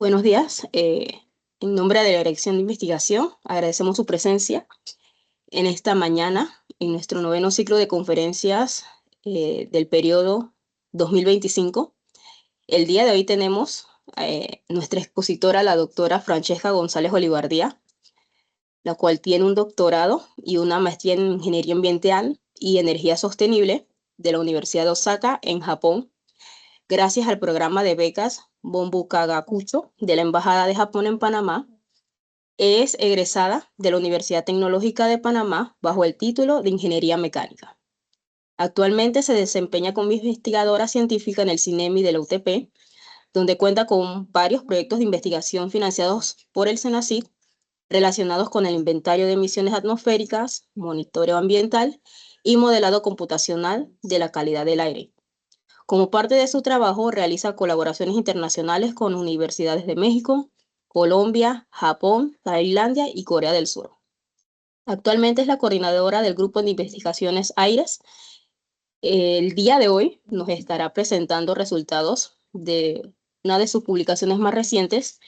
Buenos días. En nombre de la Dirección de Investigación, agradecemos su presencia en esta mañana en nuestro noveno ciclo de conferencias del periodo 2025. El día de hoy tenemos nuestra expositora, la doctora Francesca González Olivardía, la cual tiene un doctorado y una maestría en Ingeniería Ambiental y Energía Sostenible de la Universidad de Osaka, en Japón, gracias al programa de becas Bonbu Kagakucho de la Embajada de Japón en Panamá. Es egresada de la Universidad Tecnológica de Panamá bajo el título de Ingeniería Mecánica. Actualmente se desempeña como investigadora científica en el CINEMI de la UTP, donde cuenta con varios proyectos de investigación financiados por el CENACID relacionados con el inventario de emisiones atmosféricas, monitoreo ambiental y modelado computacional de la calidad del aire. Como parte de su trabajo, realiza colaboraciones internacionales con universidades de México, Colombia, Japón, Tailandia y Corea del Sur. Actualmente es la coordinadora del grupo de investigaciones AIRES. El día de hoy nos estará presentando resultados de una de sus publicaciones más recientes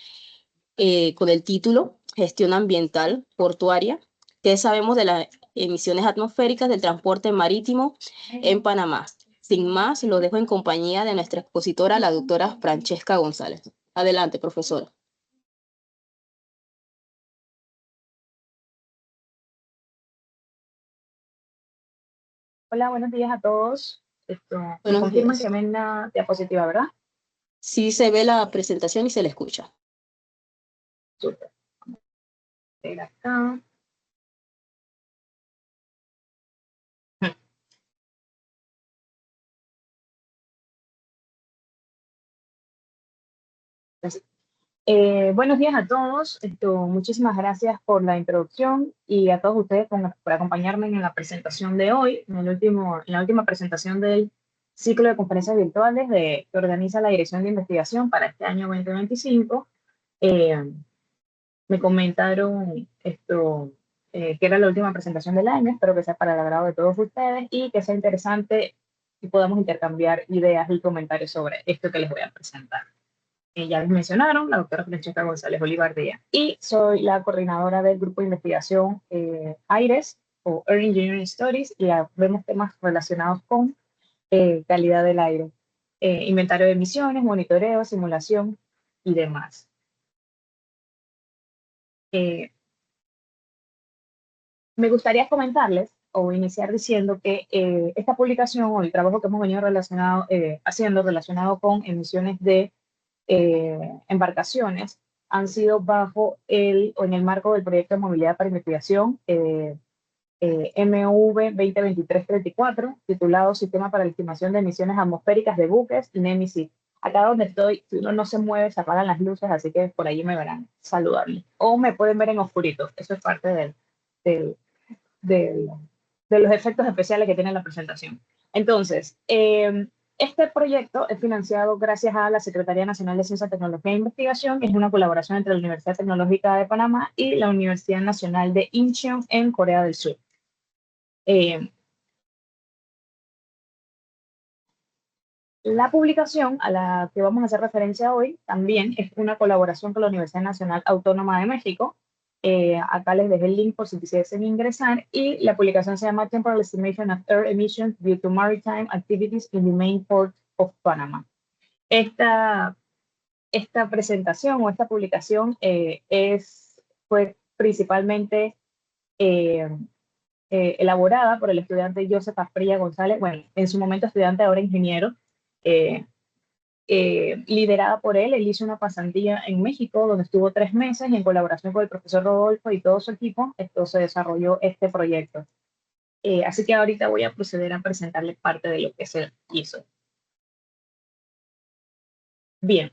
con el título Gestión Ambiental Portuaria. ¿Qué sabemos de las emisiones atmosféricas del transporte marítimo en Panamá? Sin más, lo dejo en compañía de nuestra expositora, la doctora Francesca González. Adelante, profesora. Hola, buenos días a todos. Me Buenos confirman que días. ven la diapositiva, ¿verdad? Sí se ve la presentación y se le escucha. Súper. Ver acá. Entonces, buenos días a todos. Muchísimas gracias por la introducción y a todos ustedes por acompañarme en la presentación de hoy, en la última presentación del ciclo de conferencias virtuales que organiza la Dirección de Investigación para este año 2025. Eh, Me comentaron que era la última presentación del año. Espero que sea para el agrado de todos ustedes y que sea interesante y podamos intercambiar ideas y comentarios sobre esto que les voy a presentar. Ya les mencionaron, la doctora Francesca González Olivardía, y soy la coordinadora del grupo de investigación AIRES, o Air Engineering Studies, y vemos temas relacionados con calidad del aire, inventario de emisiones, monitoreo, simulación y demás. Eh, Me gustaría comentarles o iniciar diciendo que esta publicación o el trabajo que hemos venido haciendo relacionado con emisiones de embarcaciones han sido bajo o en el marco del proyecto de movilidad para investigación MV 2023-34, titulado Sistema para la Estimación de Emisiones Atmosféricas de Buques, NEMISI. Acá donde estoy, si uno no se mueve, se apagan las luces, así que por allí me verán saludable. O me pueden ver en oscurito, eso es parte del, de, de los efectos especiales que tiene la presentación. Entonces, este proyecto es financiado gracias a la Secretaría Nacional de Ciencia, Tecnología e Investigación. Es una colaboración entre la Universidad Tecnológica de Panamá y la Universidad Nacional de Incheon en Corea del Sur. La publicación a la que vamos a hacer referencia hoy también es una colaboración con la Universidad Nacional Autónoma de México. Acá les dejé el link por si quisiesen ingresar, y la publicación se llama Temporal Estimation of Air Emissions Due to Maritime Activities in the Main Port of Panama. Esta, esta presentación o esta publicación fue principalmente eh, elaborada por el estudiante Joseph Asprilla González, bueno, en su momento estudiante, ahora ingeniero, eh, liderada por él. Él hizo una pasantía en México donde estuvo 3 meses, y en colaboración con el profesor Rodolfo y todo su equipo, esto se desarrolló este proyecto. Así que ahorita voy a proceder a presentarles parte de lo que se hizo. Bien,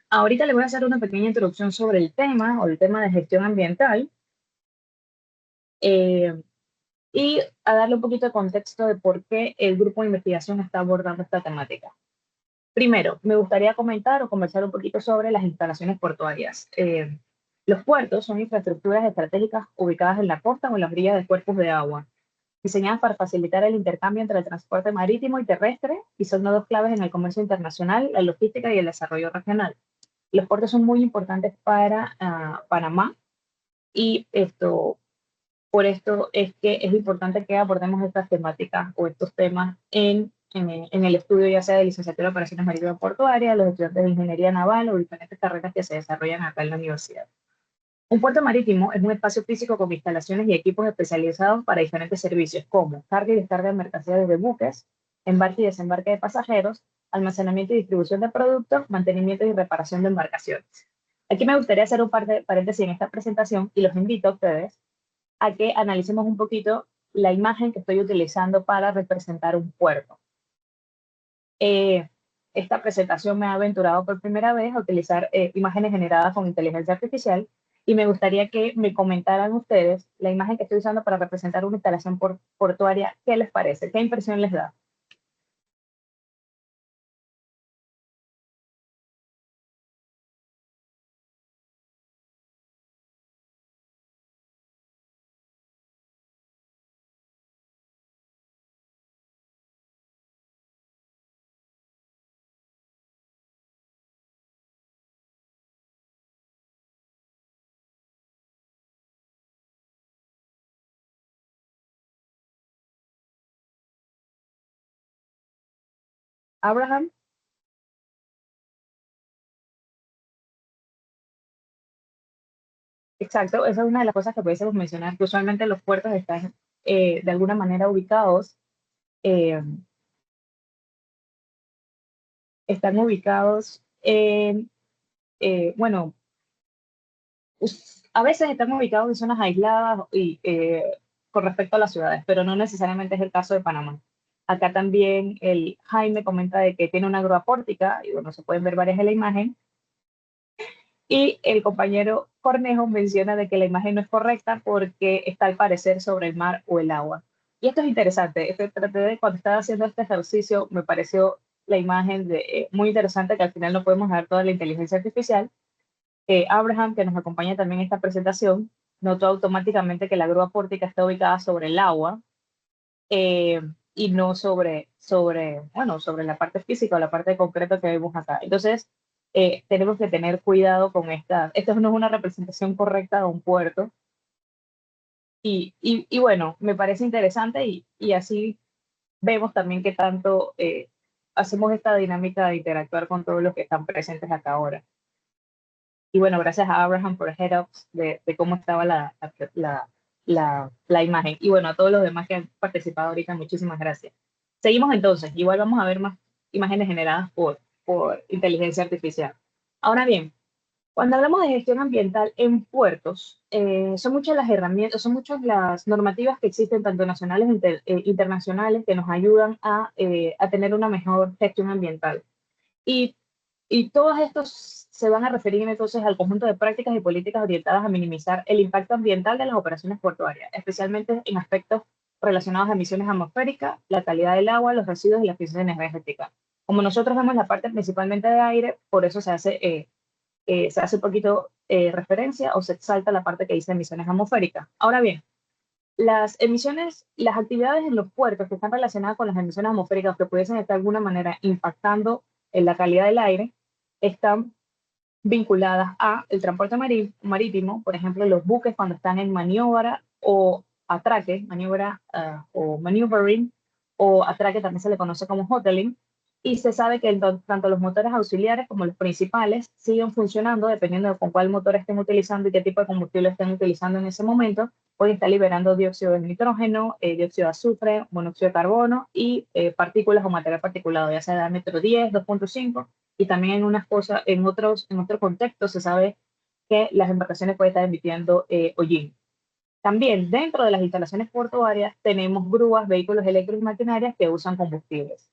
ahorita le voy a hacer una pequeña introducción sobre el tema o el tema de gestión ambiental, eh, y a darle un poquito de contexto de por qué el grupo de investigación está abordando esta temática. Primero, me gustaría comentar o conversar un poquito sobre las instalaciones portuarias. Los puertos son infraestructuras estratégicas ubicadas en la costa o en las orillas de cuerpos de agua, diseñadas para facilitar el intercambio entre el transporte marítimo y terrestre, y son nodos claves en el comercio internacional, la logística y el desarrollo regional. Los puertos son muy importantes para Panamá y por esto es que es importante que abordemos estas temáticas o estos temas en el estudio, ya sea de licenciatura en operaciones marítimas portuarias, los estudiantes de ingeniería naval o diferentes carreras que se desarrollan acá en la universidad. Un puerto marítimo es un espacio físico con instalaciones y equipos especializados para diferentes servicios como carga y descarga de mercancías desde buques, embarque y desembarque de pasajeros, almacenamiento y distribución de productos, mantenimiento y reparación de embarcaciones. Aquí me gustaría hacer un par de paréntesis en esta presentación y los invito a ustedes a que analicemos un poquito la imagen que estoy utilizando para representar un puerto. Eh, Esta presentación me ha aventurado por primera vez a utilizar imágenes generadas con inteligencia artificial y me gustaría que me comentaran ustedes la imagen que estoy usando para representar una instalación portuaria. ¿Qué les parece? ¿Qué impresión les da? Abraham, exacto, esa es una de las cosas que pudiésemos mencionar, que usualmente los puertos están de alguna manera ubicados, eh, están ubicados en, bueno, a veces están ubicados en zonas aisladas y, con respecto a las ciudades, pero no necesariamente es el caso de Panamá. Acá también el Jaime comenta de que tiene una grúa pórtica, y bueno, se pueden ver varias en la imagen, y el compañero Cornejo menciona de que la imagen no es correcta porque está al parecer sobre el mar o el agua. Y esto es interesante, traté de, cuando estaba haciendo este ejercicio me pareció la imagen muy interesante, que al final no podemos dar toda la inteligencia artificial. Abraham, que nos acompaña también en esta presentación, notó automáticamente que la grúa pórtica está ubicada sobre el agua, eh, y no bueno, sobre la parte física o la parte concreta que vemos acá. Entonces, tenemos que tener cuidado con esta. Esta no es una representación correcta de un puerto. Y bueno, me parece interesante y así vemos también que tanto hacemos esta dinámica de interactuar con todos los que están presentes acá ahora. Y bueno, gracias a Abraham por el head-ups de cómo estaba la imagen. Y bueno, a todos los demás que han participado ahorita, muchísimas gracias. Seguimos entonces, igual vamos a ver más imágenes generadas por inteligencia artificial. Ahora bien, cuando hablamos de gestión ambiental en puertos, son muchas las herramientas, son muchas las normativas que existen, tanto nacionales e internacionales, que nos ayudan a tener una mejor gestión ambiental. Y, y todos estos se van a referir entonces al conjunto de prácticas y políticas orientadas a minimizar el impacto ambiental de las operaciones portuarias, especialmente en aspectos relacionados a emisiones atmosféricas, la calidad del agua, los residuos y la eficiencia energética. Como nosotros vemos la parte principalmente de aire, por eso se hace un poquito referencia o se exalta la parte que dice emisiones atmosféricas. Ahora bien, las emisiones, las actividades en los puertos que están relacionadas con las emisiones atmosféricas que pudiesen estar de alguna manera impactando en la calidad del aire, están vinculadas a el transporte marítimo, por ejemplo, los buques cuando están en maniobra o atraque, maniobra o maneuvering, o atraque también se le conoce como hoteling, y se sabe que tanto los motores auxiliares como los principales siguen funcionando dependiendo de con cuál motor estén utilizando y qué tipo de combustible estén utilizando en ese momento. Hoy está liberando dióxido de nitrógeno, dióxido de azufre, monóxido de carbono y partículas o material particulado, ya sea de diámetro 10, 2.5, y también en unas cosas, en otros contextos se sabe que las embarcaciones pueden estar emitiendo hollín. También dentro de las instalaciones portuarias tenemos grúas, vehículos eléctricos y maquinarias que usan combustibles.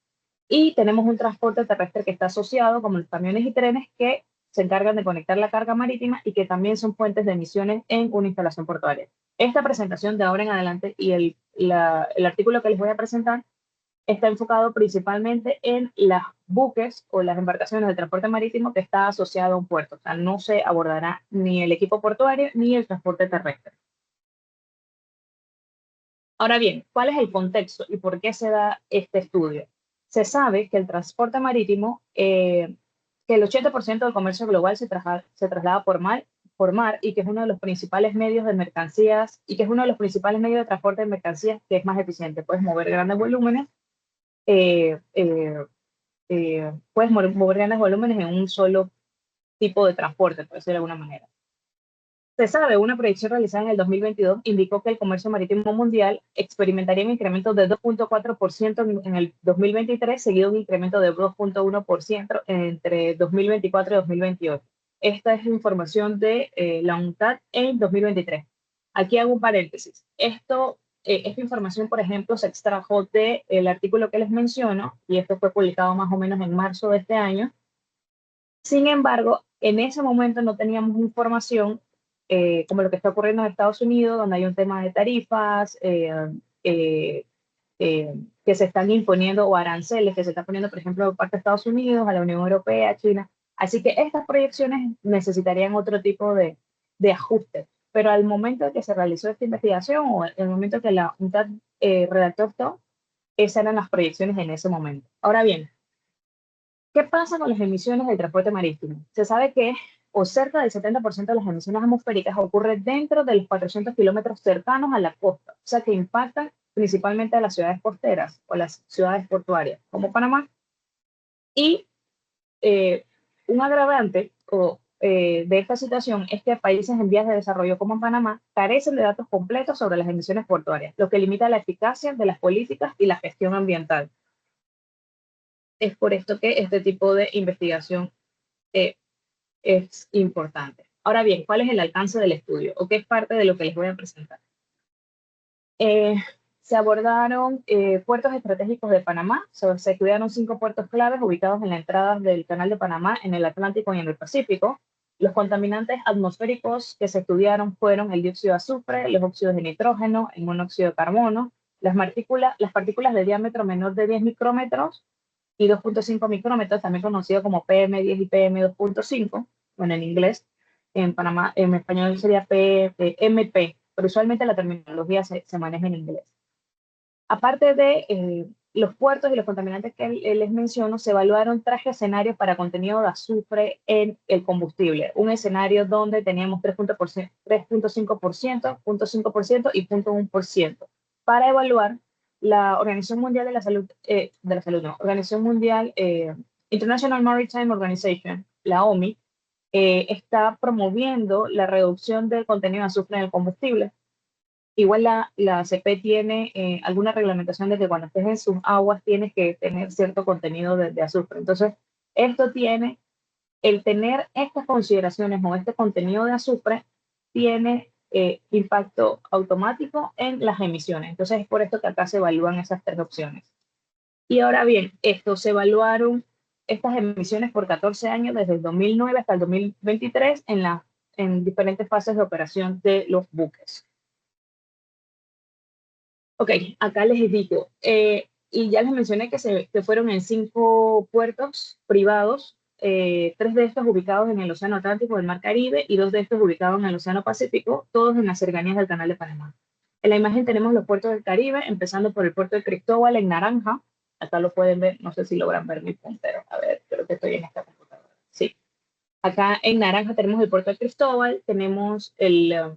Y tenemos un transporte terrestre que está asociado, como los camiones y trenes, que se encargan de conectar la carga marítima y que también son fuentes de emisiones en una instalación portuaria. Esta presentación de ahora en adelante y el artículo que les voy a presentar está enfocado principalmente en las buques o las embarcaciones de transporte marítimo que está asociado a un puerto. O sea, no se abordará ni el equipo portuario ni el transporte terrestre. Ahora bien, ¿cuál es el contexto y por qué se da este estudio? Se sabe que el transporte marítimo que el 80% del comercio global se traslada por mar y que es uno de los principales medios de mercancías y que es uno de los principales medios de transporte de mercancías que es más eficiente. Puedes mover grandes volúmenes, eh, eh, mover grandes volúmenes en un solo tipo de transporte, por decirlo de alguna manera. Se sabe, una proyección realizada en el 2022 indicó que el comercio marítimo mundial experimentaría un incremento de 2.4% en el 2023, seguido de un incremento de 2.1% entre 2024 y 2028. Esta es información de la UNCTAD en 2023. Aquí hago un paréntesis. Esta información, por ejemplo, se extrajo del artículo que les menciono, y esto fue publicado más o menos en marzo de este año. Sin embargo, en ese momento no teníamos información como lo que está ocurriendo en Estados Unidos, donde hay un tema de tarifas eh, que se están imponiendo, o aranceles que se están poniendo, por ejemplo, por parte de Estados Unidos, a la Unión Europea, a China. Así que estas proyecciones necesitarían otro tipo de ajuste. Pero al momento de que se realizó esta investigación, o el momento que la UNTAD redactó esto, esas eran las proyecciones en ese momento. Ahora bien, ¿qué pasa con las emisiones del transporte marítimo? Se sabe que o cerca del 70% de las emisiones atmosféricas ocurre dentro de los 400 kilómetros cercanos a la costa, o sea que impactan principalmente a las ciudades costeras o las ciudades portuarias, como Panamá. Y eh, un agravante de esta situación es que países en vías de desarrollo como Panamá carecen de datos completos sobre las emisiones portuarias, lo que limita la eficacia de las políticas y la gestión ambiental. Es por esto que este tipo de investigación eh, es importante. Ahora bien, ¿cuál es el alcance del estudio? ¿O qué es parte de lo que les voy a presentar? Eh, Se abordaron puertos estratégicos de Panamá, se estudiaron 5 puertos claves ubicados en la entrada del Canal de Panamá, en el Atlántico y en el Pacífico. Los contaminantes atmosféricos que se estudiaron fueron el dióxido de azufre, los óxidos de nitrógeno, el monóxido de carbono, las partículas de diámetro menor de 10 micrómetros y 2.5 micrómetros, también conocido como PM10 y PM2.5, bueno, en inglés, en Panamá, en español sería MP, pero usualmente la terminología se maneja en inglés. Aparte de los puertos y los contaminantes que les menciono, se evaluaron 3 escenarios para contenido de azufre en el combustible. Un escenario donde teníamos 3.5%, 0.5% y 0.1%, para evaluar la Organización Mundial no, Organización Mundial, International Maritime Organization, la OMI, está promoviendo la reducción del contenido de azufre en el combustible. Igual la ACP tiene alguna reglamentación de que cuando estés en sus aguas tienes que tener cierto contenido de azufre. Entonces, esto tiene, el tener estas consideraciones o este contenido de azufre tiene impacto automático en las emisiones. Entonces, es por esto que acá se evalúan esas 3 opciones. Y ahora bien, se evaluaron estas emisiones por 14 años, desde el 2009 hasta el 2023, en diferentes fases de operación de los buques. Ok, acá les digo, y ya les mencioné que fueron en 5 puertos privados, 3 de estos ubicados en el Océano Atlántico del Mar Caribe y 2 de estos ubicados en el Océano Pacífico, todos en las cercanías del Canal de Panamá. En la imagen tenemos los puertos del Caribe, empezando por el puerto de Cristóbal en naranja. Acá lo pueden ver, no sé si logran ver mi puntero. A ver, creo que estoy en esta computadora. Sí. Acá en naranja tenemos el puerto de Cristóbal, tenemos el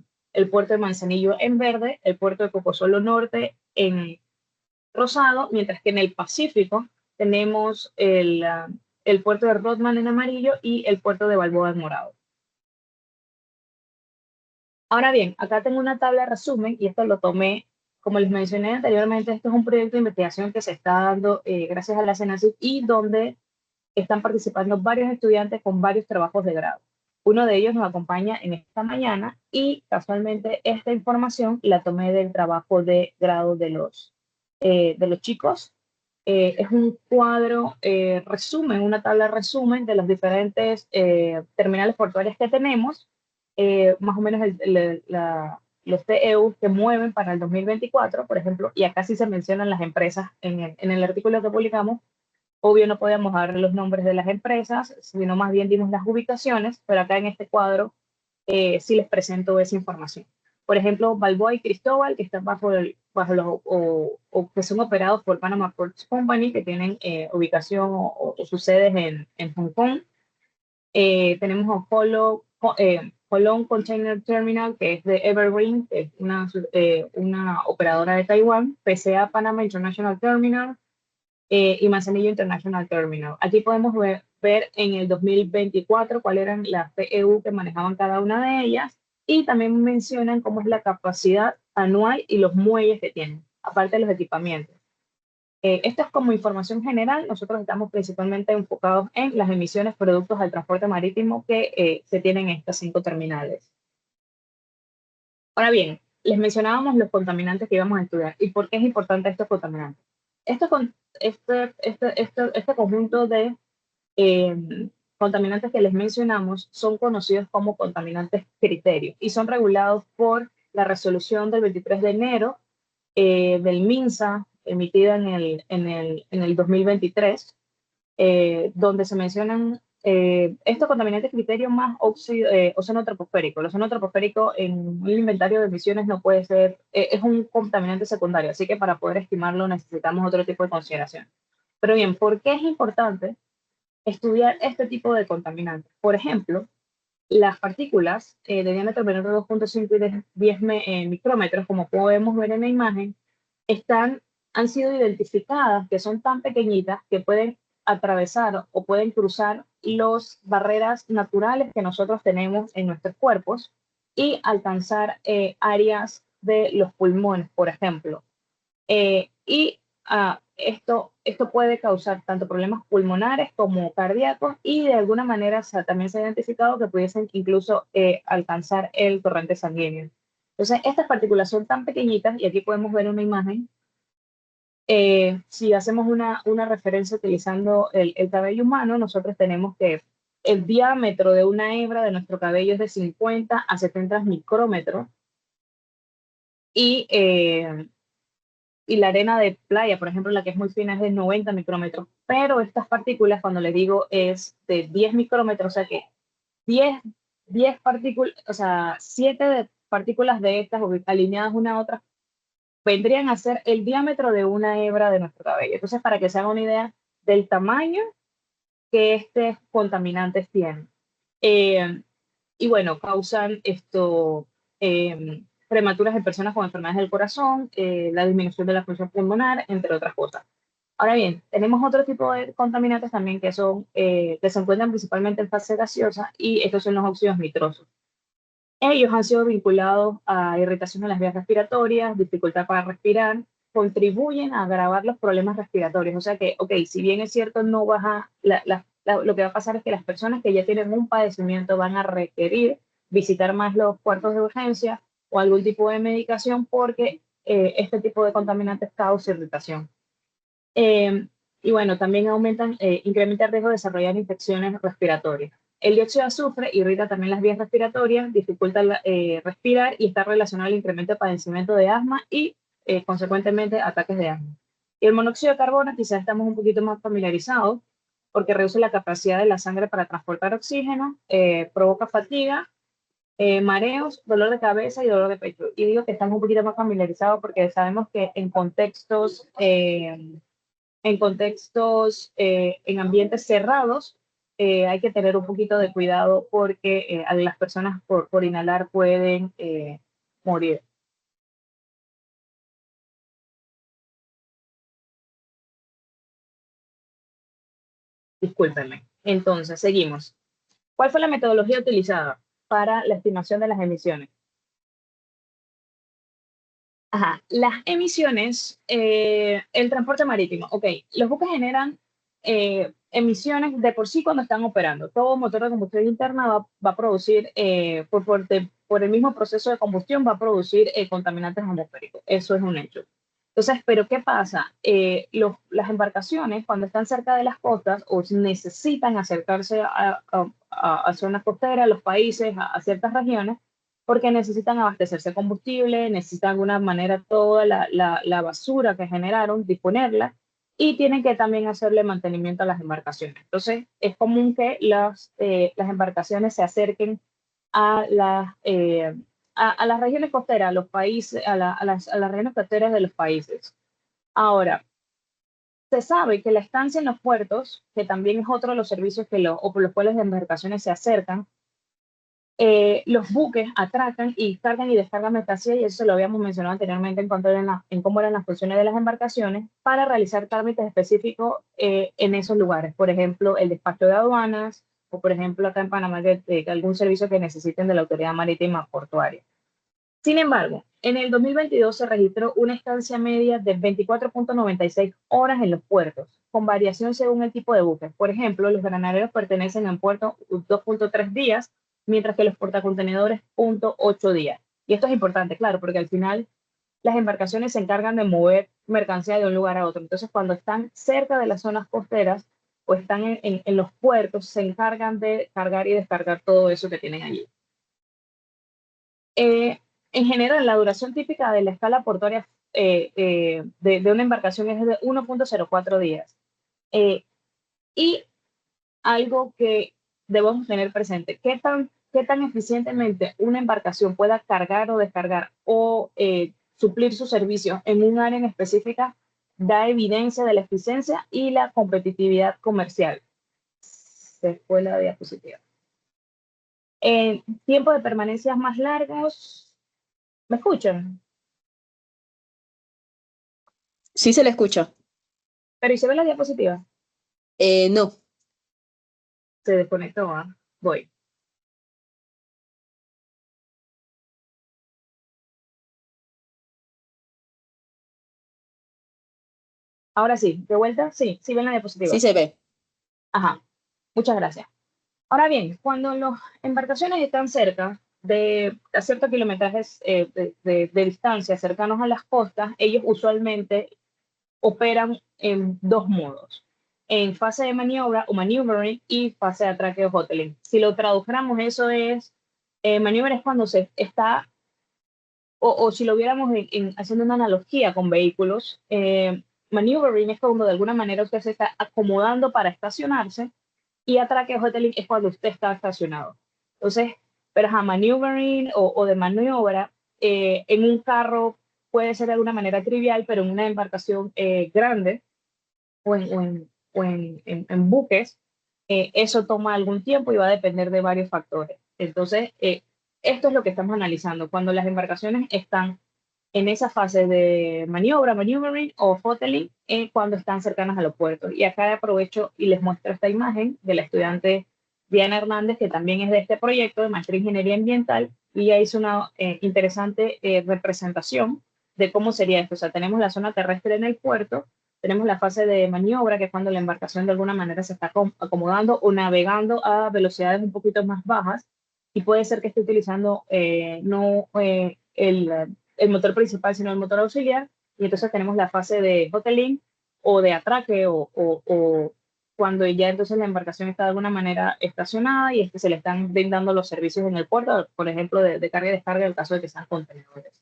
puerto de Manzanillo en verde, el puerto de Cocosolo Norte en rosado, mientras que en el Pacífico tenemos el puerto de Rodman en amarillo y el puerto de Balboa en morado. Ahora bien, acá tengo una tabla de resumen y esto lo tomé, como les mencioné anteriormente, esto es un proyecto de investigación que se está dando gracias a la CENACYT y donde están participando varios estudiantes con varios trabajos de grado. Uno de ellos nos acompaña en esta mañana y casualmente esta información la tomé del trabajo de grado de los chicos. Es un cuadro resumen, una tabla resumen de los diferentes terminales portuarios que tenemos, más o menos los TEU que mueven para el 2024, por ejemplo, y acá sí se mencionan las empresas en el artículo que publicamos. Obvio no podíamos dar los nombres de las empresas, sino más bien dimos las ubicaciones, pero acá en este cuadro sí les presento esa información. Por ejemplo, Balboa y Cristóbal, que están bajo los, o que son operados por Panama Ports Company, que tienen ubicación o sus sedes en Hong Kong. Tenemos a Holon Container Terminal, que es de Evergreen, que es una operadora de Taiwán, PCA Panama International Terminal, y Manzanillo International Terminal. Aquí podemos ver en el 2024 cuáles eran las PEU que manejaban cada una de ellas, y también mencionan cómo es la capacidad anual y los muelles que tienen, aparte de los equipamientos. Esto es como información general. Nosotros estamos principalmente enfocados en las emisiones productos del transporte marítimo que se tienen en estas 5 terminales. Ahora bien, les mencionábamos los contaminantes que íbamos a estudiar y por qué es importante estos contaminantes. Este conjunto de contaminantes que les mencionamos son conocidos como contaminantes criterios y son regulados por la resolución del 23 de enero del MINSA, emitida en el 2023, donde se mencionan estos contaminantes criterios más ozono troposférico. El ozono troposférico en un inventario de emisiones no puede ser, es un contaminante secundario, así que para poder estimarlo necesitamos otro tipo de consideración. Pero bien, ¿por qué es importante estudiar este tipo de contaminantes? Por ejemplo, las partículas de diámetro menor de 2.5 y de 10 micrómetros, como podemos ver en la imagen, han sido identificadas que son tan pequeñitas que pueden atravesar o pueden cruzar las barreras naturales que nosotros tenemos en nuestros cuerpos y alcanzar áreas de los pulmones, por ejemplo. Esto puede causar tanto problemas pulmonares como cardíacos y de alguna manera también se ha identificado que pudiesen incluso alcanzar el torrente sanguíneo. Entonces, estas partículas son tan pequeñitas y aquí podemos ver una imagen. Si hacemos una referencia utilizando el cabello humano, nosotros tenemos que el diámetro de una hebra de nuestro cabello es de 50 a 70 micrómetros y y la arena de playa, por ejemplo, la que es muy fina es de 90 micrómetros, pero estas partículas, cuando le digo es de 10 micrómetros, o sea que 10, 10 partículas, o sea, 7 de partículas de estas alineadas una a otra, vendrían a ser el diámetro de una hebra de nuestro cabello. Entonces, para que se haga una idea del tamaño que estos contaminantes tienen. Eh, y bueno, causan prematuras en personas con enfermedades del corazón, la disminución de la función pulmonar, entre otras cosas. Ahora bien, tenemos otro tipo de contaminantes también que se encuentran principalmente en fase gaseosa y estos son los óxidos nitrosos. Ellos han sido vinculados a irritación de las vías respiratorias, dificultad para respirar, contribuyen a agravar los problemas respiratorios. O sea que, ok, si bien es cierto, no vas a, lo que va a pasar es que las personas que ya tienen un padecimiento van a requerir visitar más los cuartos de urgencia o algún tipo de medicación porque este tipo de contaminantes causa irritación. Eh, y bueno, también incrementa el riesgo de desarrollar infecciones respiratorias. El dióxido de azufre irrita también las vías respiratorias, dificulta respirar y está relacionado al incremento de padecimiento de asma y, consecuentemente, ataques de asma. Y el monóxido de carbono quizás estamos un poquito más familiarizados porque reduce la capacidad de la sangre para transportar oxígeno, provoca fatiga, mareos, dolor de cabeza y dolor de pecho. Y digo que estamos un poquito más familiarizados porque sabemos que en ambientes cerrados, hay que tener un poquito de cuidado porque las personas por inhalar pueden morir. Discúlpenme. Entonces, seguimos. ¿Cuál fue la metodología utilizada para la estimación de las emisiones? Ajá, las emisiones, el transporte marítimo. Ok, los buques generan emisiones de por sí cuando están operando. Todo motor de combustión interna va a producir, por el mismo proceso de combustión, va a producir contaminantes atmosféricos. Eso es un hecho. Entonces, ¿pero qué pasa? Las embarcaciones, cuando están cerca de las costas o necesitan acercarse a zonas costeras, a los países, a ciertas regiones, porque necesitan abastecerse de combustible, necesitan de alguna manera toda la basura que generaron, disponerla, y tienen que también hacerle mantenimiento a las embarcaciones. Entonces, es común que las embarcaciones se acerquen a las regiones costeras, a los países, a las regiones costeras de los países. Ahora, Se sabe que la estancia en los puertos, que también es otro de los servicios o por los cuales las embarcaciones se acercan, los buques atracan y cargan y descargan mercancía, y eso lo habíamos mencionado anteriormente en cómo eran las funciones de las embarcaciones para realizar trámites específicos en esos lugares. Por ejemplo, el despacho de aduanas, o por ejemplo acá en Panamá, algún servicio que necesiten de la Autoridad Marítima Portuaria. Sin embargo, en el 2022 se registró una estancia media de 24.96 horas en los puertos, con variación según el tipo de buque. Por ejemplo, los granaderos pertenecen en puerto 2.3 días, mientras que los portacontenedores 0.8 días. Y esto es importante, claro, porque al final las embarcaciones se encargan de mover mercancía de un lugar a otro. Entonces, cuando están cerca de las zonas costeras o están en los puertos, se encargan de cargar y descargar todo eso que tienen allí. Eh, en general, la duración típica de la escala portuaria de una embarcación es de 1.04 días. Y algo que debemos tener presente, qué tan eficientemente una embarcación pueda cargar o descargar o suplir sus servicios en un área en específica da evidencia de la eficiencia y la competitividad comercial. Se fue la diapositiva. Tiempo de permanencias más largos. ¿Me escuchan? Sí se le escucha. Pero ¿y se ve la diapositiva? No. Se desconectó, ¿ah? Voy. Ahora sí, de vuelta, sí, sí ven la Sí diapositiva. se ve. Ajá, muchas gracias. Ahora bien, cuando las embarcaciones están cerca a ciertos kilometrajes de distancia, cercanos a las costas, ellos usualmente operan en dos modos, en fase de maniobra o maneuvering y fase de atraque o hoteling. Si lo tradujéramos, eso es, maniobra es cuando se está, o si lo viéramos haciendo una analogía con vehículos, maneuvering es cuando de alguna manera usted se está acomodando para estacionarse, y atraque o hoteling es cuando usted está estacionado. Entonces, pero a maneuvering o de maniobra en un carro puede ser de alguna manera trivial, pero en una embarcación grande o en buques, eso toma algún tiempo y va a depender de varios factores. Entonces, esto es lo que estamos analizando. Cuando las embarcaciones están en esa fase de maniobra, maneuvering o throttling, cuando están cercanas a los puertos. Y acá aprovecho y les muestro esta imagen de la estudiante Diana Hernández, que también es de este proyecto de maestría en ingeniería ambiental, y ella hizo una interesante representación de cómo sería esto. O sea, tenemos la zona terrestre en el puerto, tenemos la fase de maniobra, que es cuando la embarcación de alguna manera se está acomodando o navegando a velocidades un poquito más bajas, y puede ser que esté utilizando no el motor principal, sino el motor auxiliar. Y entonces tenemos la fase de hoteling o de atraque o cuando ya entonces la embarcación está de alguna manera estacionada y se le están brindando los servicios en el puerto, por ejemplo, de carga y descarga en el caso de que sean contenedores.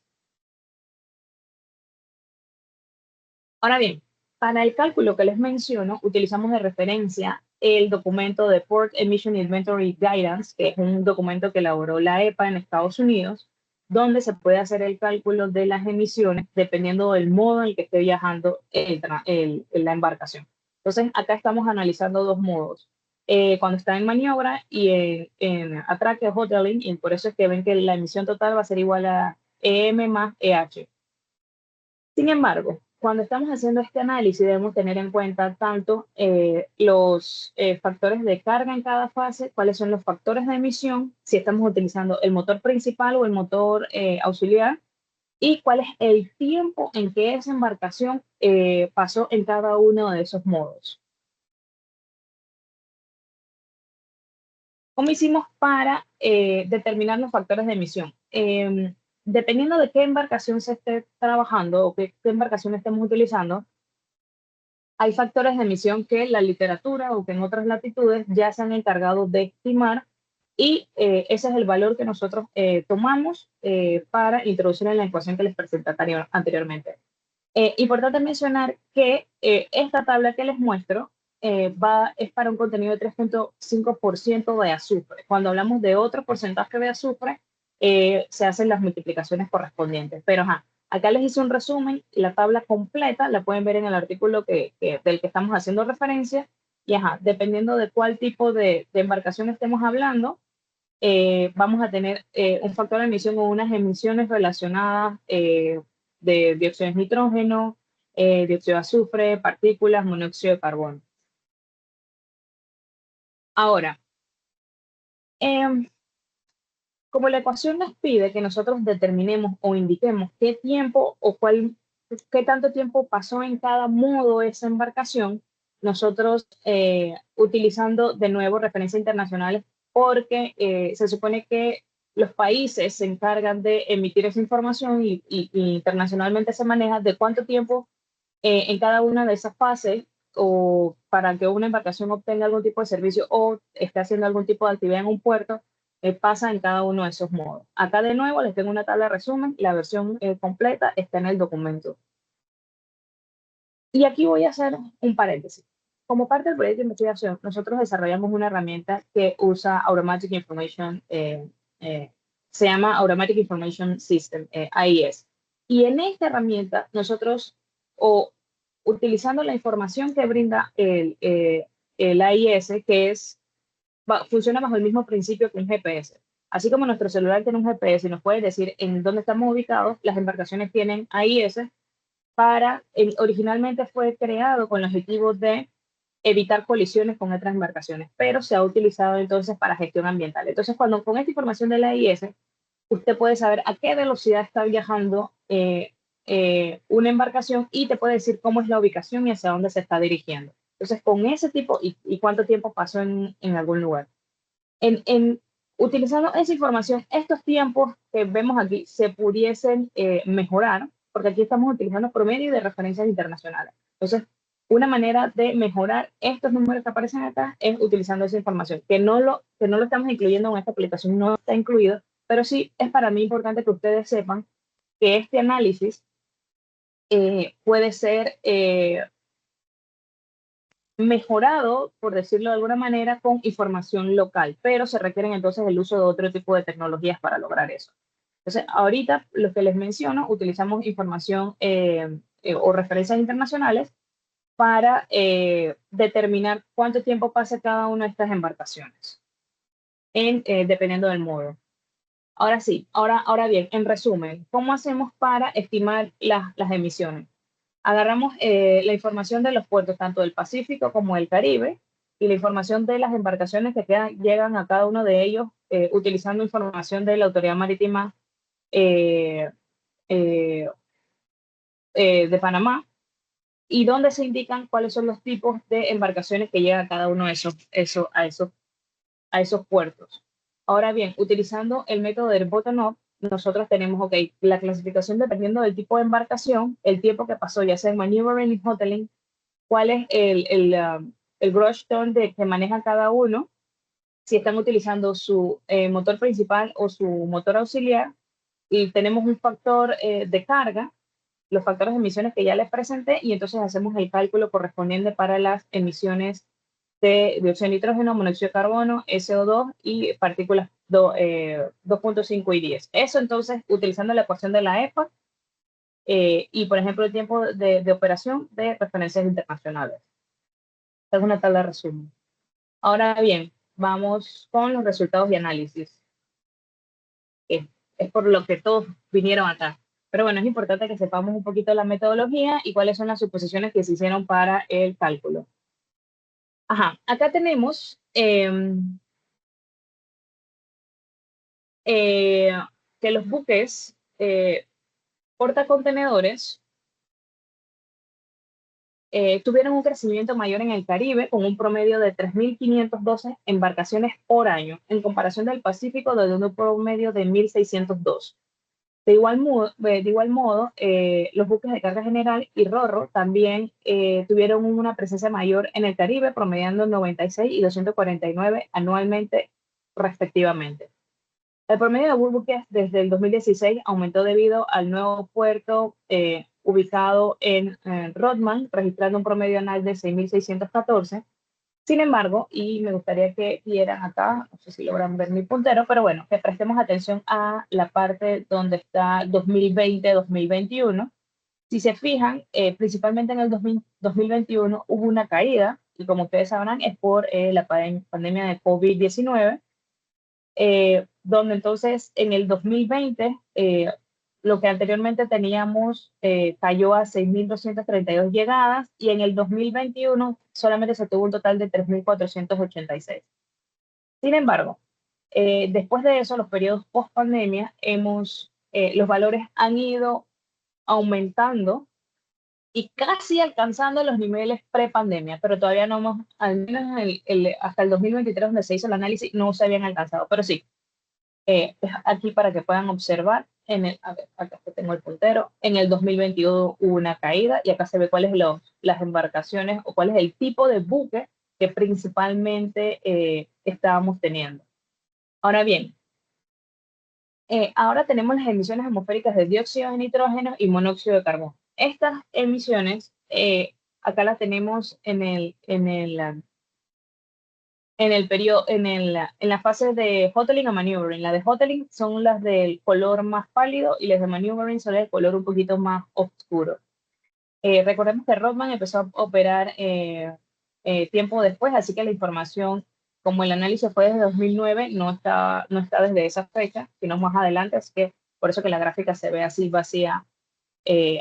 Ahora bien, para el cálculo que les menciono, utilizamos de referencia el documento de Port Emission Inventory Guidance, que es un documento que elaboró la EPA en Estados Unidos, donde se puede hacer el cálculo de las emisiones dependiendo del modo en el que esté viajando la embarcación. Entonces, acá estamos analizando dos modos. Cuando está en maniobra y en atraque o hoteling, y por eso es que ven que la emisión total va a ser igual a EM más EH. Sin embargo, cuando estamos haciendo este análisis debemos tener en cuenta tanto los factores de carga en cada fase, cuáles son los factores de emisión, si estamos utilizando el motor principal o el motor auxiliar, y cuál es el tiempo en que esa embarcación pasó en cada uno de esos modos. ¿Cómo hicimos para determinar los factores de emisión? Dependiendo de qué embarcación se esté trabajando o qué embarcación estemos utilizando, hay factores de emisión que la literatura o que en otras latitudes ya se han encargado de estimar, y ese es el valor que nosotros tomamos para introducir en la ecuación que les presenté anteriormente. Importante mencionar que esta tabla que les muestro es para un contenido de 3.5% de azufre. Cuando hablamos de otro porcentaje de azufre, se hacen las multiplicaciones correspondientes. Pero Acá les hice un resumen, la tabla completa la pueden ver en el artículo del que estamos haciendo referencia. Y ajá, dependiendo de cuál tipo de embarcación estemos hablando, vamos a tener un factor de emisión o unas emisiones relacionadas de dióxido de nitrógeno, dióxido de azufre, partículas, monóxido de carbono. Ahora, em, como la ecuación nos pide que nosotros determinemos o indiquemos qué tiempo o qué tanto tiempo pasó en cada modo esa embarcación, nosotros utilizando de nuevo referencias internacionales, porque se supone que los países se encargan de emitir esa información y internacionalmente se maneja de cuánto tiempo en cada una de esas fases o para que una embarcación obtenga algún tipo de servicio o esté haciendo algún tipo de actividad en un puerto, pasa en cada uno de esos modos. Acá de nuevo les tengo una tabla de resumen, la versión completa está en el documento. Y aquí voy a hacer un paréntesis. Como parte del proyecto de investigación, nosotros desarrollamos una herramienta que usa Automatic Information, se llama Automatic Information System, AIS. Y en esta herramienta, nosotros, o utilizando la información que brinda el AIS, que funciona bajo el mismo principio que un GPS. Así como nuestro celular tiene un GPS y nos puede decir en dónde estamos ubicados, las embarcaciones tienen AIS originalmente fue creado con el objetivo de evitar colisiones con otras embarcaciones, pero se ha utilizado entonces para gestión ambiental. Entonces, cuando con esta información de la AIS, usted puede saber a qué velocidad está viajando una embarcación y te puede decir cómo es la ubicación y hacia dónde se está dirigiendo. Entonces, con ese tipo y cuánto tiempo pasó en algún lugar. Utilizando esa información, estos tiempos que vemos aquí se pudiesen mejorar, porque aquí estamos utilizando promedio de referencias internacionales. Entonces, una manera de mejorar estos números que aparecen acá es utilizando esa información, que no lo estamos incluyendo en esta aplicación, no está incluido, pero sí es para mí importante que ustedes sepan que este análisis puede ser mejorado, por decirlo de alguna manera, con información local, pero se requieren entonces el uso de otro tipo de tecnologías para lograr eso. Entonces, ahorita lo que les menciono, utilizamos información o referencias internacionales para determinar cuánto tiempo pasa cada una de estas embarcaciones, dependiendo del modo. Ahora sí, ahora bien, en resumen, ¿cómo hacemos para estimar las emisiones? Agarramos la información de los puertos, tanto del Pacífico como del Caribe, y la información de las embarcaciones que llegan a cada uno de ellos, utilizando información de la Autoridad Marítima eh, eh, de Panamá, y donde se indican cuáles son los tipos de embarcaciones que llegan a cada uno de esos puertos. Ahora bien, utilizando el método del bottom-up, nosotros tenemos, ok, la clasificación dependiendo del tipo de embarcación, el tiempo que pasó, ya sea en maneuvering y hoteling, cuál es el brush tone que maneja cada uno, si están utilizando su motor principal o su motor auxiliar, y tenemos un factor de carga, los factores de emisiones que ya les presenté, y entonces hacemos el cálculo correspondiente para las emisiones de dióxido de nitrógeno, monóxido de carbono, SO2 y partículas 2.5 y 10. Eso entonces utilizando la ecuación de la EPA y, por ejemplo, el tiempo de operación de referencias internacionales. Esta es una tabla de resumen. Ahora bien, vamos con los resultados de análisis. Es por lo que todos vinieron acá. Pero bueno, es importante que sepamos un poquito la metodología y cuáles son las suposiciones que se hicieron para el cálculo. Ajá, acá tenemos que los buques portacontenedores tuvieron un crecimiento mayor en el Caribe con un promedio de 3.512 embarcaciones por año, en comparación del Pacífico, donde un promedio de 1.602. De igual modo, los buques de carga general y Rorro también tuvieron una presencia mayor en el Caribe, promediando 96 y 249 anualmente, respectivamente. El promedio de buques desde el 2016 aumentó debido al nuevo puerto ubicado en Rodman, registrando un promedio anual de 6.614. Sin embargo, y me gustaría que vieran acá, no sé si logran ver mi puntero, pero bueno, que prestemos atención a la parte donde está 2020-2021. Si se fijan, principalmente en el 2021 hubo una caída, y como ustedes sabrán, es por la pandemia de COVID-19, donde entonces en el 2020 lo que anteriormente teníamos cayó a 6.232 llegadas y en el 2021 solamente se tuvo un total de 3.486. Sin embargo, después de eso, los periodos post pandemia, los valores han ido aumentando y casi alcanzando los niveles pre-pandemia, pero todavía no hemos, al menos hasta el 2023, donde se hizo el análisis, no se habían alcanzado. Pero sí, aquí para que puedan observar, a ver, acá tengo el puntero, en el 2021 hubo una caída y acá se ve cuáles las embarcaciones o cuál es el tipo de buque que principalmente estábamos teniendo. Ahora bien, ahora tenemos las emisiones atmosféricas de dióxido de nitrógeno y monóxido de carbono. Estas emisiones, acá las tenemos en el periodo, en la fase de Hoteling a Maneuvering. Las de Hoteling son las del color más pálido y las de Maneuvering son las del color un poquito más oscuro. Recordemos que Rodman empezó a operar tiempo después, así que la información, como el análisis fue desde 2009, no está desde esa fecha, sino más adelante, así que por eso que la gráfica se ve así vacía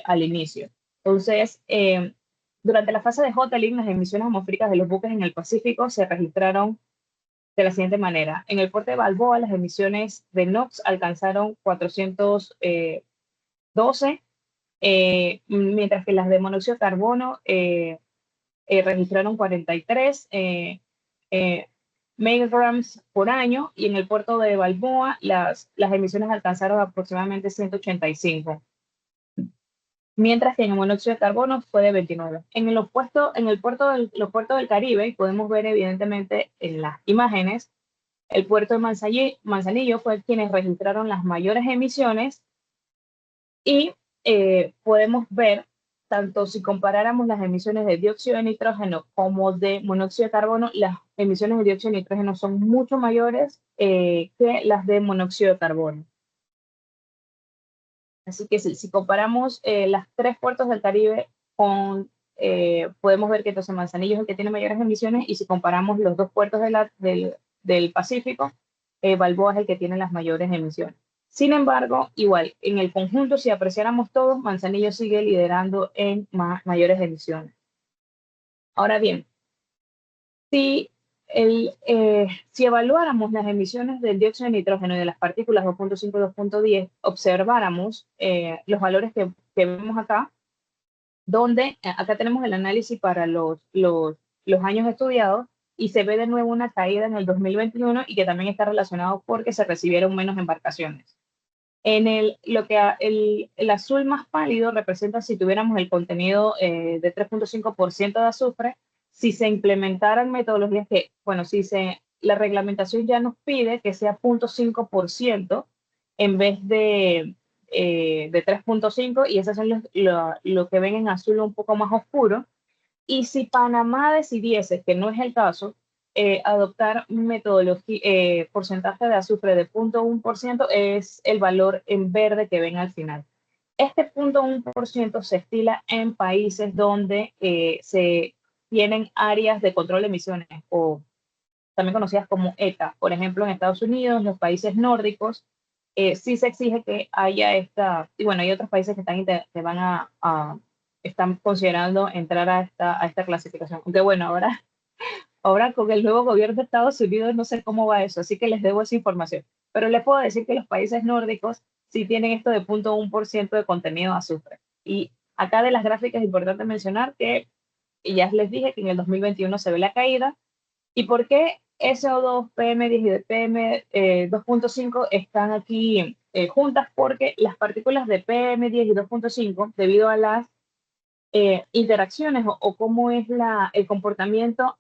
al inicio. Entonces, durante la fase de Hoteling, las emisiones atmosféricas de los buques en el Pacífico se registraron de la siguiente manera. En el puerto de Balboa, las emisiones de NOx alcanzaron 412, mientras que las de monóxido de carbono registraron 43 megagrams por año, y en el puerto de Balboa las emisiones alcanzaron aproximadamente 185, mientras que en el monóxido de carbono fue de 29. En el puerto los puertos del Caribe, podemos ver evidentemente en las imágenes, el puerto de Manzanillo fue quienes registraron las mayores emisiones y podemos ver, tanto si comparáramos las emisiones de dióxido de nitrógeno como de monóxido de carbono, las emisiones de dióxido de nitrógeno son mucho mayores que las de monóxido de carbono. Así que si comparamos las tres puertos del Caribe podemos ver que entonces Manzanillo es el que tiene mayores emisiones, y si comparamos los dos puertos del Pacífico, Balboa es el que tiene las mayores emisiones. Sin embargo, igual, en el conjunto, si apreciáramos todos, Manzanillo sigue liderando en mayores emisiones. Ahora bien, si, si evaluáramos las emisiones del dióxido de nitrógeno y de las partículas 2.5 y 2.10, observáramos los valores que vemos acá, donde acá tenemos el análisis para los años estudiados, y se ve de nuevo una caída en el 2021 y que también está relacionado porque se recibieron menos embarcaciones. El azul más pálido representa si tuviéramos el contenido de 3.5% de azufre, si se implementaran metodologías que, bueno, la reglamentación ya nos pide que sea 0.5% en vez de 3.5, y esos son lo que ven en azul un poco más oscuro. Y si Panamá decidiese, que no es el caso, adoptar metodología, porcentaje de azufre de 0.1%, es el valor en verde que ven al final. Este 0.1% se estila en países donde se tienen áreas de control de emisiones, o también conocidas como ETA. Por ejemplo, en Estados Unidos, los países nórdicos, sí se exige que haya y bueno, hay otros países que están considerando entrar a esta clasificación. Aunque bueno, ahora con el nuevo gobierno de Estados Unidos no sé cómo va eso, así que les debo esa información. Pero les puedo decir que los países nórdicos sí tienen esto de 0.1% de contenido de azufre. Y acá de las gráficas es importante mencionar que ya les dije que en el 2021 se ve la caída. ¿Y por qué SO2, PM10 y PM2.5 están aquí juntas? Porque las partículas de PM10 y 2.5, debido a las interacciones o cómo es el comportamiento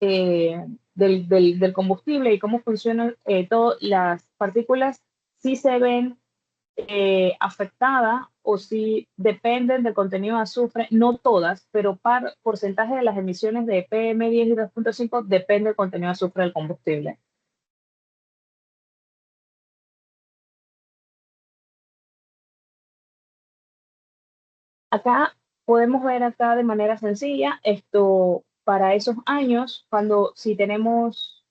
del combustible y cómo funcionan todas las partículas, sí se ven afectadas o si dependen del contenido de azufre, no todas, pero porcentaje de las emisiones de PM10 y 2.5 depende del contenido de azufre del combustible. Acá podemos ver acá de manera sencilla esto para esos años, cuando si tenemos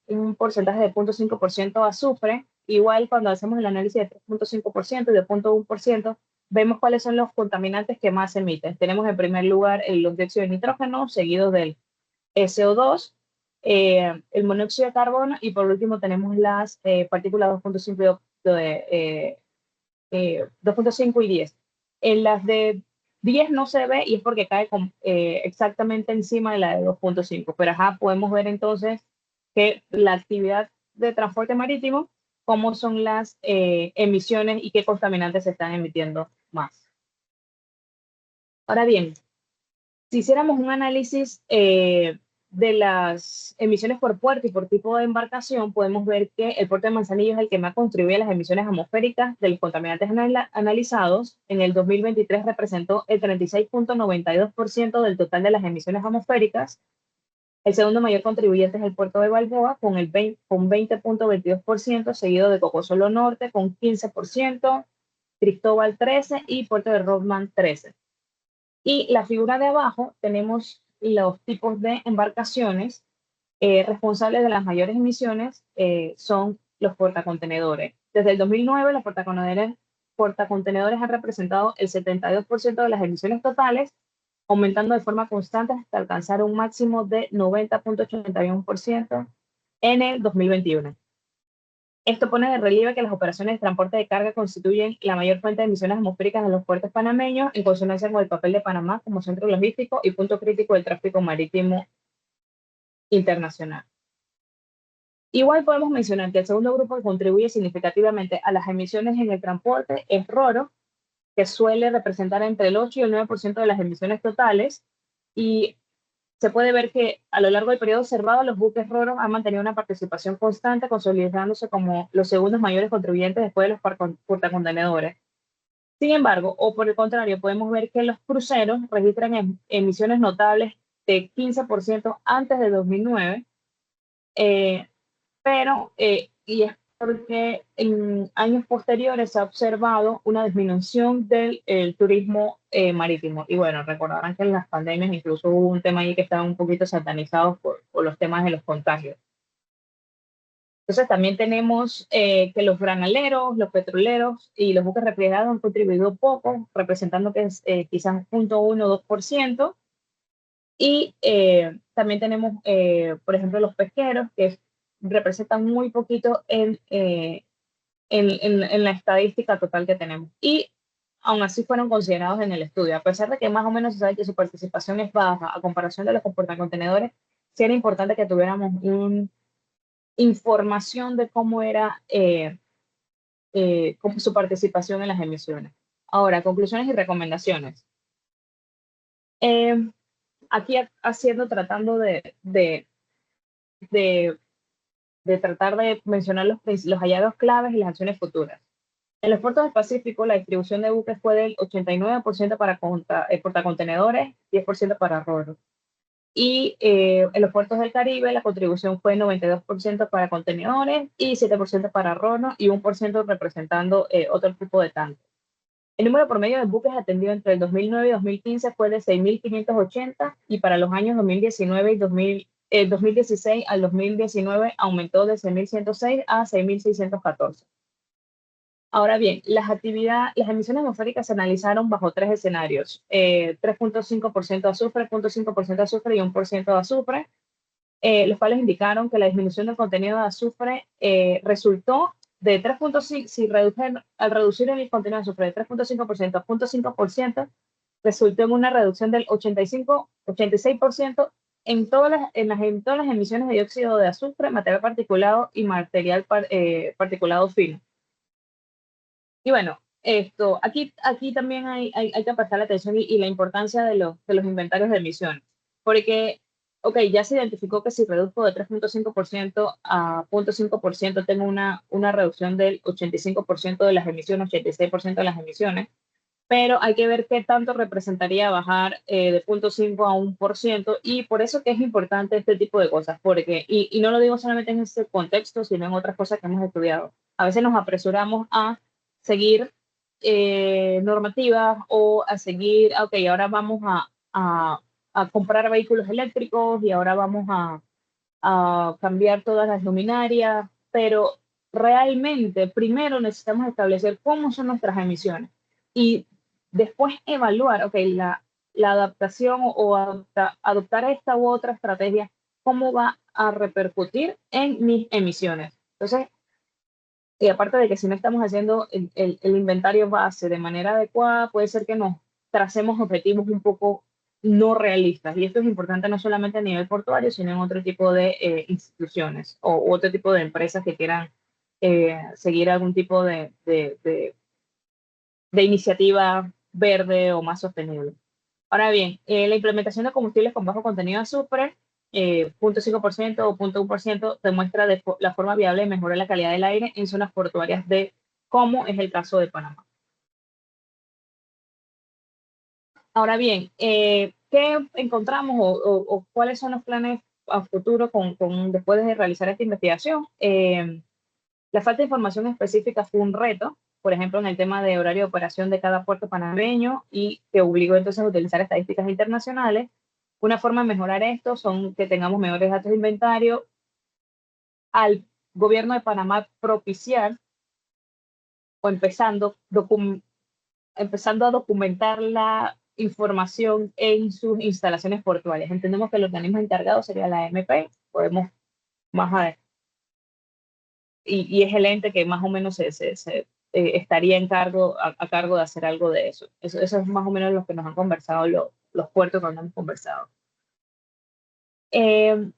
un porcentaje de 0.5% de azufre, igual cuando hacemos el análisis de 3.5% y de 0.1%, vemos cuáles son los contaminantes que más emiten. Tenemos en primer lugar los dióxido de nitrógeno, seguido del SO2, el monóxido de carbono y por último tenemos las partículas 2.5 2.5 y 10. En las de 10 no se ve y es porque cae exactamente encima de la de 2.5. Pero ajá, podemos ver entonces que la actividad de transporte marítimo, cómo son las emisiones y qué contaminantes se están emitiendo más. Ahora bien, si hiciéramos un análisis de las emisiones por puerto y por tipo de embarcación, podemos ver que el puerto de Manzanillo es el que más contribuye a las emisiones atmosféricas de los contaminantes analizados. En el 2023 representó el 36.92% del total de las emisiones atmosféricas. El segundo mayor contribuyente es el puerto de Balboa con 20.22%, seguido de Cocosolo Norte con 15%, Cristóbal 13% y Puerto de Rodman 13%. Y la figura de abajo tenemos los tipos de embarcaciones responsables de las mayores emisiones son los portacontenedores. Desde el 2009, los portacontenedores han representado el 72% de las emisiones totales, aumentando de forma constante hasta alcanzar un máximo de 90.81% en el 2021. Esto pone de relieve que las operaciones de transporte de carga constituyen la mayor fuente de emisiones atmosféricas en los puertos panameños, en consonancia con el papel de Panamá como centro logístico y punto crítico del tráfico marítimo internacional. Igual podemos mencionar que el segundo grupo que contribuye significativamente a las emisiones en el transporte es Roro, que suele representar entre el 8 y el 9% de las emisiones totales, y se puede ver que a lo largo del periodo observado, los buques Roro han mantenido una participación constante, consolidándose como los segundos mayores contribuyentes después de los portacontenedores. Sin embargo, o por el contrario, podemos ver que los cruceros registran emisiones notables de 15% antes de 2009, y es porque en años posteriores se ha observado una disminución del turismo marítimo. Y bueno, recordarán que en las pandemias incluso hubo un tema ahí que estaba un poquito satanizado por los temas de los contagios. Entonces también tenemos que los granaleros, los petroleros y los buques refrigerados han contribuido poco, representando que es quizás 0.1 o 2%. Y también tenemos, por ejemplo, los pesqueros, que representan muy poquito en la estadística total que tenemos. Y aún así fueron considerados en el estudio. A pesar de que más o menos se sabe que su participación es baja a comparación de los comportacontenedores, sí era importante que tuviéramos información de cómo era como su participación en las emisiones. Ahora, conclusiones y recomendaciones. Aquí tratando de tratar de mencionar los hallazgos claves y las acciones futuras. En los puertos del Pacífico, la distribución de buques fue del 89% para portacontenedores, 10% para roro. Y en los puertos del Caribe, la contribución fue 92% para contenedores y 7% para roro y 1% representando otro tipo de tanques. El número promedio de buques atendido entre el 2009 y 2015 fue de 6.580 y para los años 2019 y 2016 al 2019 aumentó de 6.106 a 6.614. Ahora bien, las emisiones atmosféricas se analizaron bajo tres escenarios: 3.5% de azufre, 0.5% de azufre y 1% de azufre, los cuales indicaron que la disminución del contenido de azufre resultó de 3.5, al reducir el contenido de azufre de 3.5% a 0.5%, resultó en una reducción del 86% en todas las emisiones de dióxido de azufre, material particulado y material particulado fino. Y bueno, aquí también hay que prestar la atención y la importancia de los inventarios de emisiones, porque, ok, ya se identificó que si reduzco de 3.5% a 0.5% tengo una reducción del 85% de las emisiones, 86% de las emisiones, pero hay que ver qué tanto representaría bajar de 0,5 a 1%, y por eso que es importante este tipo de cosas, porque, y no lo digo solamente en este contexto, sino en otras cosas que hemos estudiado. A veces nos apresuramos a seguir normativas o a seguir, ok, ahora vamos a comprar vehículos eléctricos y ahora vamos a cambiar todas las luminarias, pero realmente primero necesitamos establecer cómo son nuestras emisiones y después evaluar, ok, la adaptación o adoptar esta u otra estrategia, cómo va a repercutir en mis emisiones. Entonces, y aparte de que si no estamos haciendo el inventario base de manera adecuada, puede ser que nos tracemos objetivos un poco no realistas. Y esto es importante no solamente a nivel portuario, sino en otro tipo de instituciones o otro tipo de empresas que quieran seguir algún tipo de iniciativa verde o más sostenible. Ahora bien, la implementación de combustibles con bajo contenido de azufre, 0,5% o 0,1%, demuestra la forma viable de mejorar la calidad del aire en zonas portuarias de, como es el caso de Panamá. Ahora bien, ¿qué encontramos o cuáles son los planes a futuro después de realizar esta investigación? La falta de información específica fue un reto, por ejemplo, en el tema de horario de operación de cada puerto panameño, y que obligó entonces a utilizar estadísticas internacionales. Una forma de mejorar esto son que tengamos mejores datos de inventario, al gobierno de Panamá propiciar o empezando a documentar la información en sus instalaciones portuarias. Entendemos que el organismo encargado sería la AMP, podemos más a, y es el ente que más o menos estaría a cargo de hacer algo de eso. Eso es más o menos lo que nos han conversado los puertos cuando hemos conversado. Eh,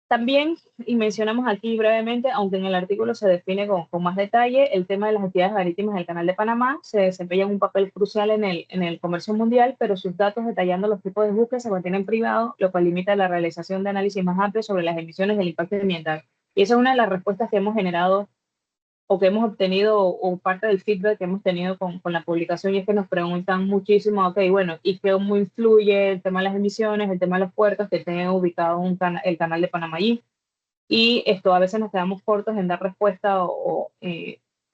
También, y mencionamos aquí brevemente, aunque en el artículo se define con más detalle, el tema de las actividades marítimas del Canal de Panamá se desempeña un papel crucial en el comercio mundial, pero sus datos detallando los tipos de buques se mantienen privados, lo cual limita la realización de análisis más amplios sobre las emisiones del impacto ambiental. Y esa es una de las respuestas que hemos generado o que hemos obtenido o parte del feedback que hemos tenido con la publicación, y es que nos preguntan muchísimo, ok, bueno, ¿y cómo influye el tema de las emisiones, el tema de los puertos que tengan ubicado el canal de Panamá allí? Y esto a veces nos quedamos cortos en dar respuesta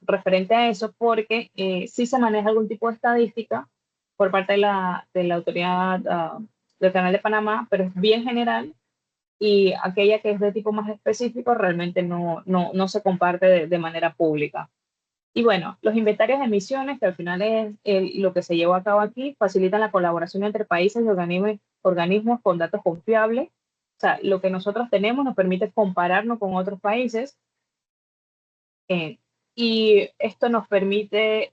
referente a eso, porque sí se maneja algún tipo de estadística por parte de la autoridad del canal de Panamá, pero es bien general, y aquella que es de tipo más específico realmente no se comparte de manera pública. Y bueno, los inventarios de emisiones, que al final es lo que se llevó a cabo aquí, facilitan la colaboración entre países y organismos con datos confiables. O sea, lo que nosotros tenemos nos permite compararnos con otros países, eh, y esto nos permite,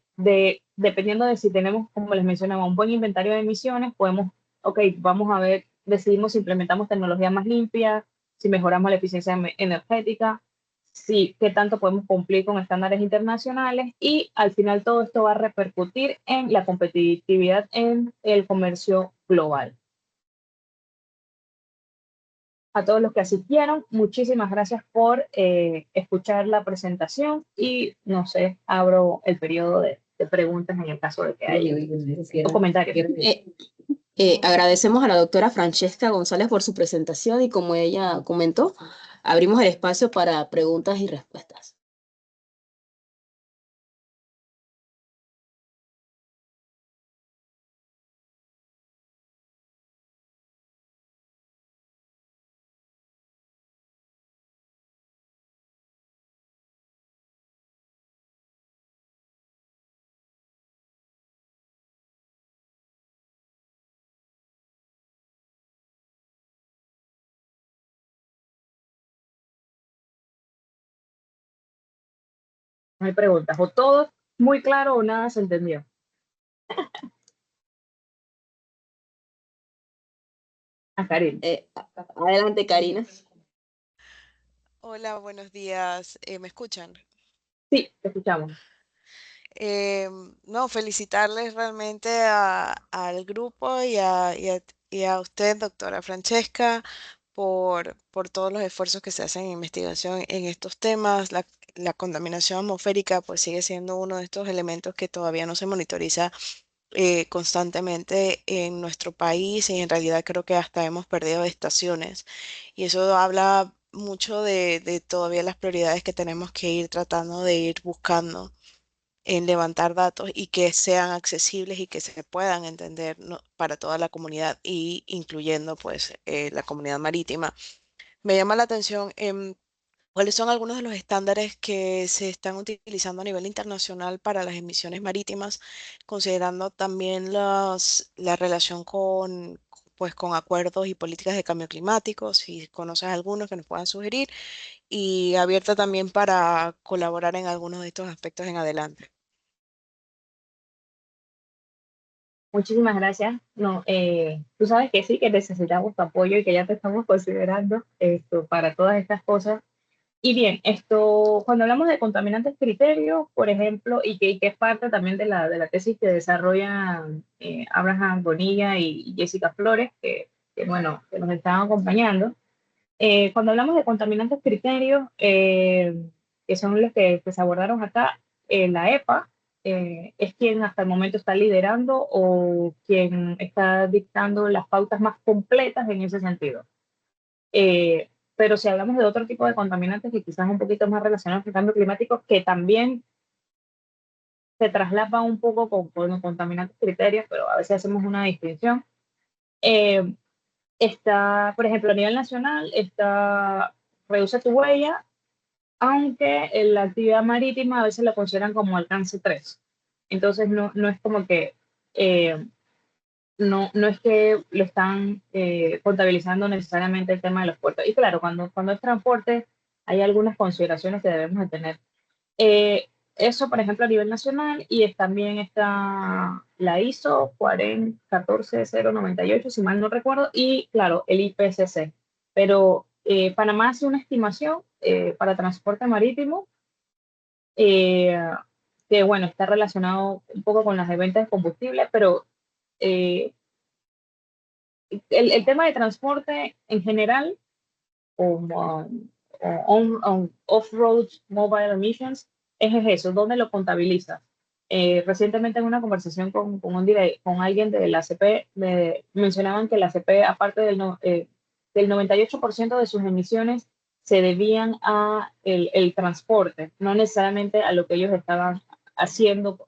dependiendo de si tenemos, como les mencionaba, un buen inventario de emisiones, podemos, ok, vamos a ver, decidimos si implementamos tecnología más limpia, si mejoramos la eficiencia energética, si qué tanto podemos cumplir con estándares internacionales, y al final todo esto va a repercutir en la competitividad en el comercio global. A todos los que asistieron, muchísimas gracias por escuchar la presentación, y no sé, abro el periodo de preguntas en el caso de que haya o comentarios. Agradecemos a la doctora Francesca González por su presentación y como ella comentó, abrimos el espacio para preguntas y respuestas. No hay preguntas, o todo muy claro o nada se entendió. A Karin. Adelante, Karina. Hola, buenos días. ¿Me escuchan? Sí, te escuchamos. No, felicitarles realmente al grupo y a usted, doctora Francesca, por todos los esfuerzos que se hacen en investigación en estos temas. La contaminación atmosférica pues sigue siendo uno de estos elementos que todavía no se monitoriza constantemente en nuestro país y en realidad creo que hasta hemos perdido estaciones. Y eso habla mucho de todavía las prioridades que tenemos que ir tratando de ir buscando en levantar datos y que sean accesibles y que se puedan entender, ¿no?, para toda la comunidad y incluyendo pues la comunidad marítima. Me llama la atención. ¿Cuáles son algunos de los estándares que se están utilizando a nivel internacional para las emisiones marítimas, considerando también la relación pues, con acuerdos y políticas de cambio climático? Si conoces algunos que nos puedan sugerir, y abierta también para colaborar en algunos de estos aspectos en adelante. Muchísimas gracias. No, tú sabes que sí, que necesitamos tu apoyo y que ya te estamos considerando esto para todas estas cosas. Y bien, esto, cuando hablamos de contaminantes criterios, por ejemplo, y que es parte también de la tesis que desarrollan Abraham Bonilla y Jessica Flores, bueno, que nos están acompañando, cuando hablamos de contaminantes criterios, que son los que se abordaron acá, la EPA es quien hasta el momento está liderando o quien está dictando las pautas más completas en ese sentido. Pero si hablamos de otro tipo de contaminantes que quizás un poquito más relacionados con el cambio climático, que también se traslapa un poco con los contaminantes criterios, pero a veces hacemos una distinción. Eh, Está, por ejemplo, a nivel nacional, está Reduce tu huella, aunque en la actividad marítima a veces la consideran como alcance 3. Entonces no es como que, no es que lo están contabilizando necesariamente el tema de los puertos. Y claro, cuando es transporte hay algunas consideraciones que debemos de tener. Eh, Eso, por ejemplo, a nivel nacional, y también está la ISO 14098, si mal no recuerdo, y claro, el IPCC. Pero Panamá hace una estimación para transporte marítimo eh, que, bueno, está relacionado un poco con las de ventas de combustible, pero eh, el tema de transporte en general, como off-road mobile emissions, es eso, ¿dónde lo contabilizas? Recientemente en una conversación con alguien de la ACP, me mencionaban que la ACP, aparte del 98% de sus emisiones, se debían a el transporte, no necesariamente a lo que ellos estaban haciendo,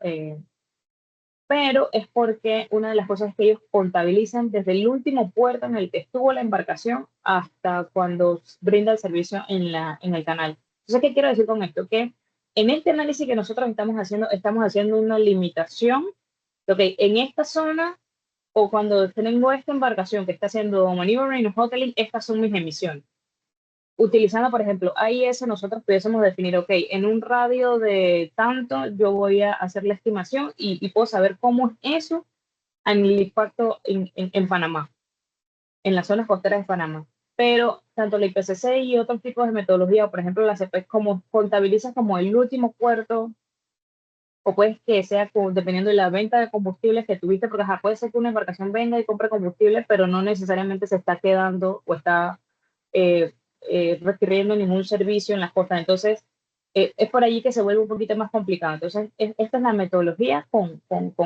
pero es porque una de las cosas es que ellos contabilizan desde el último puerto en el que estuvo la embarcación hasta cuando brinda el servicio en el canal. Entonces, ¿qué quiero decir con esto? Que en este análisis que nosotros estamos haciendo una limitación, ok, en esta zona o cuando tengo esta embarcación que está haciendo maneuvering o hoteling, estas son mis emisiones. Utilizando, por ejemplo, AIS, nosotros pudiésemos definir, ok, en un radio de tanto, yo voy a hacer la estimación y puedo saber cómo es eso en el impacto en Panamá, en las zonas costeras de Panamá. Pero tanto la IPCC y otros tipos de metodología, por ejemplo, la CP, como contabiliza como el último puerto, o puede que sea dependiendo de la venta de combustibles que tuviste, porque ajá, puede ser que una embarcación venga y compre combustible, pero no necesariamente se está quedando o está eh, requiriendo ningún servicio en las costas. Entonces, es por allí que se vuelve un poquito más complicado. Entonces, esta es la metodología con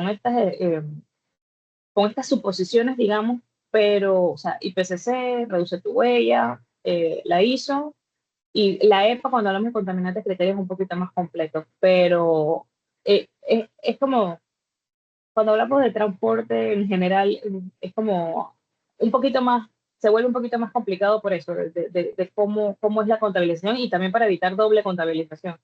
estas suposiciones, digamos, pero, o sea, IPCC, reduce tu huella, la ISO, y la EPA, cuando hablamos de contaminantes criterios, es un poquito más completo, pero es como, cuando hablamos de transporte en general, es como un poquito más, se vuelve un poquito más complicado por eso, de cómo es la contabilización y también para evitar doble contabilización.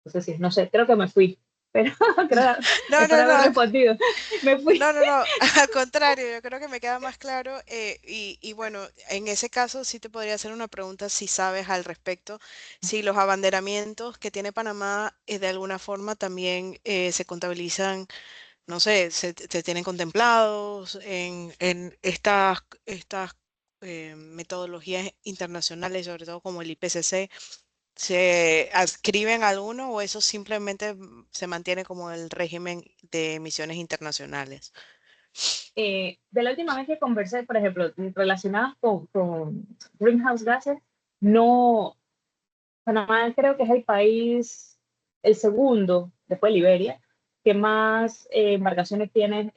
Entonces, sí, no sé, creo que me fui, pero creo, No, espero no, haber no. respondido. Me fui. No, no, no, al contrario, yo creo que me queda más claro, y bueno, en ese caso sí te podría hacer una pregunta si sabes al respecto, si los abanderamientos que tiene Panamá de alguna forma también se contabilizan, no sé, se tienen contemplados en estas metodologías internacionales, sobre todo como el IPCC. ¿Se adscriben a alguno o eso simplemente se mantiene como el régimen de emisiones internacionales? De la última vez que conversé, por ejemplo, relacionadas con greenhouse gases, no, Panamá creo que es el país, el segundo, después de Liberia, ¿qué más embarcaciones tienes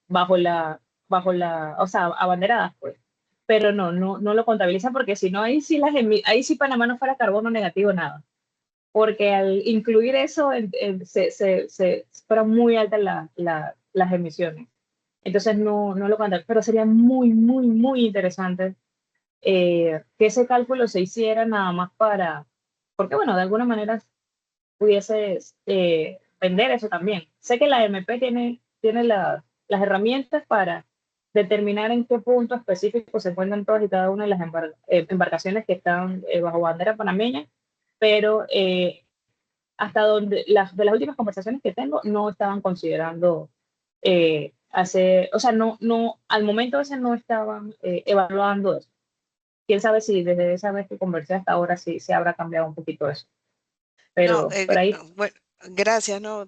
o sea, abanderadas, pues? Pero no lo contabilizan porque si no, ahí sí Panamá no fuera carbono negativo, nada. Porque al incluir eso, fueron muy altas las emisiones. Entonces no lo contabilizan, pero sería muy interesante que ese cálculo se hiciera nada más porque bueno, de alguna manera pudieses vender eso también. Sé que la MP tiene las herramientas para determinar en qué punto específico se encuentran todas y cada una de las embarcaciones que están bajo bandera panameña, pero hasta donde de las últimas conversaciones que tengo no estaban considerando o sea, al momento ese no estaban evaluando eso. Quién sabe si desde esa vez que conversé hasta ahora sí se habrá cambiado un poquito eso. No, Pero ahí bueno, gracias, no,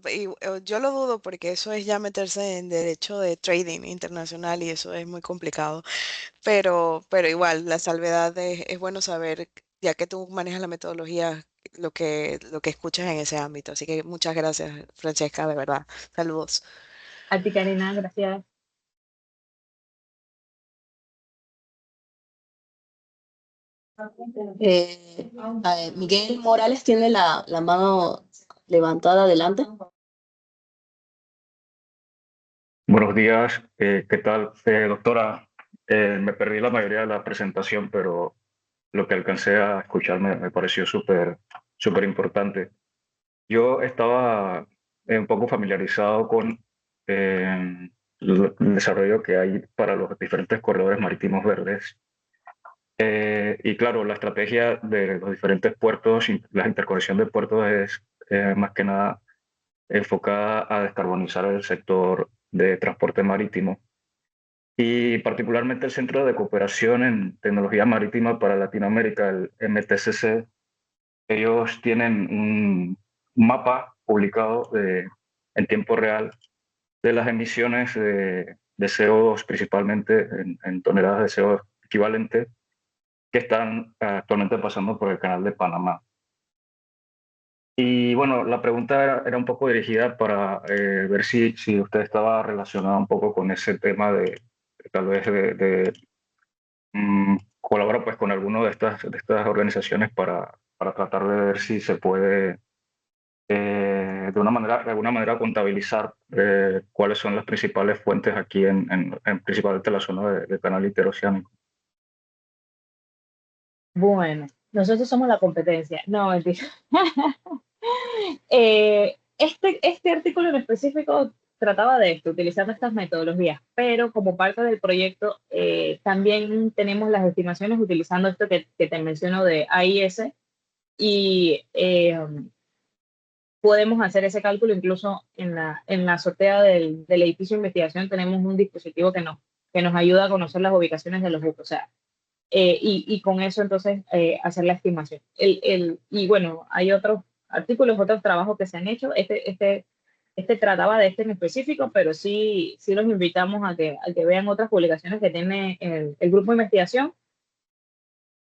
yo lo dudo porque eso es ya meterse en derecho de trading internacional y eso es muy complicado, pero igual, la salvedad es bueno saber, ya que tú manejas la metodología, lo que escuchas en ese ámbito. Así que muchas gracias, Francesca, de verdad. Saludos. a ti, Karina, gracias. Miguel Morales tiene la mano levantada adelante. Buenos días, ¿qué tal? Doctora, me perdí la mayoría de la presentación, pero lo que alcancé a escuchar me pareció súper importante. Yo estaba un poco familiarizado con el desarrollo que hay para los diferentes corredores marítimos verdes. Y claro, la estrategia de los diferentes puertos, la interconexión de puertos es más que nada enfocada a descarbonizar el sector de transporte marítimo y particularmente el Centro de Cooperación en Tecnología Marítima para Latinoamérica, el MTCC. Ellos tienen un mapa publicado en tiempo real de las emisiones de CO2, principalmente en toneladas de CO2 equivalente, que están actualmente pasando por el Canal de Panamá. Y bueno, la pregunta era un poco dirigida para ver si usted estaba relacionado un poco con ese tema de tal vez colabora pues con alguna de estas organizaciones para tratar de ver si se puede de alguna manera contabilizar cuáles son las principales fuentes aquí principalmente la zona del canal interoceánico. Bueno, nosotros somos la competencia. No, mentira. Este artículo en específico trataba de esto, utilizando estas metodologías, pero como parte del proyecto también tenemos las estimaciones utilizando esto que te menciono de AIS y podemos hacer ese cálculo incluso en la azotea del edificio de investigación tenemos un dispositivo que nos ayuda a conocer las ubicaciones de los buques. O sea, y con eso entonces hacer la estimación. Y bueno, hay otros artículos, otros trabajos que se han hecho. Este trataba de este en específico, pero sí los invitamos a que vean otras publicaciones que tiene el grupo de investigación,